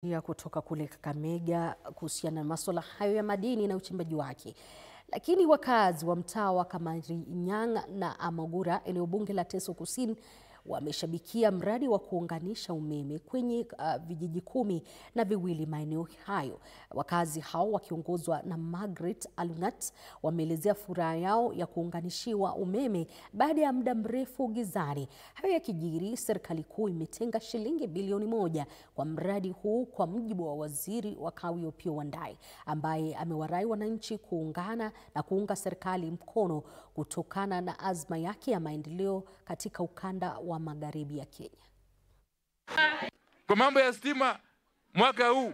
Ya kutoka kule Kakamega kuhusiana na masuala hayo ya madini na uchimbaji wake. Lakini wakazi wa mtaa wa Kamarinyang' na Amogura, eneo bunge la Teso Kusini, wameshabikia mradi wa kuunganisha umeme kwenye vijiji 12 maeneo hayo. Wakazi hao wakiongozwa na Margaret Alungat wameelezea furaha yao ya kuunganishiwa umeme baada ya muda mrefu gizani. Hayo yakijiri, serikali kuu imetenga shilingi bilioni 1 kwa mradi huu, kwa mujibu wa waziri wa kawi Opiyo Wandayi, ambaye amewarai wananchi kuungana na kuunga serikali mkono kutokana na azma yake ya maendeleo katika ukanda wa magharibi ya Kenya. Kwa mambo ya stima, mwaka huu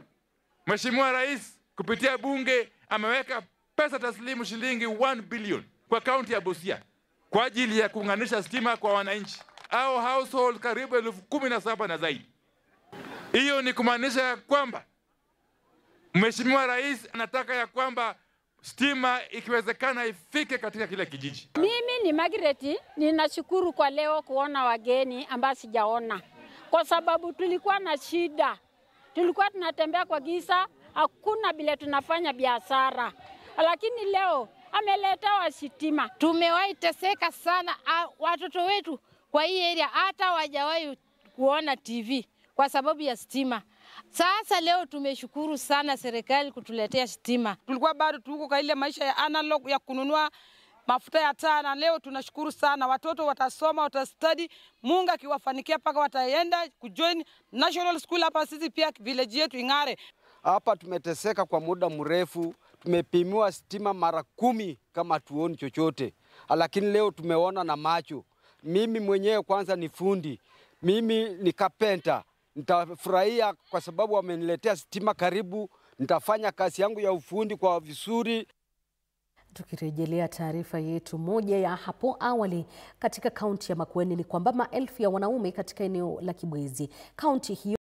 Mheshimiwa Rais kupitia bunge ameweka pesa taslimu shilingi 1 billion kwa kaunti ya Busia kwa ajili ya kuunganisha stima kwa wananchi au household karibu 17,000 na zaidi. Hiyo ni kumaanisha kwamba Mheshimiwa Rais anataka ya kwamba stima ikiwezekana ifike katika kila kijiji. Mimi ni Margaret, ninashukuru kwa leo kuona wageni ambao sijaona. Kwa sababu tulikuwa na shida. Tulikuwa tunatembea kwa giza, hakuna bila tunafanya biashara. Lakini leo ameleta stima. Tumewahi teseka sana, watoto wetu kwa hii area hata wajawahi kuona TV kwa sababu ya stima. Sasa leo tumeshukuru sana serikali kutuletea stima. Tulikuwa bado tuko kwa ile maisha ya analog ya kununua mafuta ya taa, na leo tunashukuru sana. Watoto watasoma, watastudy, Mungu akiwafanikia paka wataenda kujoin national school hapa sisi pia village yetu ing'are. Hapa tumeteseka kwa muda mrefu, tumepimiwa stima mara 10 kama tuoni chochote. Lakini leo tumeona na macho. Mimi mwenyewe kwanza ni fundi, mimi ni carpenter. Nitafurahia kwa sababu wameniletea stima karibu, nitafanya kazi yangu ya ufundi kwa vizuri. Tukirejelea taarifa yetu moja ya hapo awali, katika kaunti ya Makueni ni kwamba maelfu ya wanaume katika eneo la Kibwezi, kaunti hiyo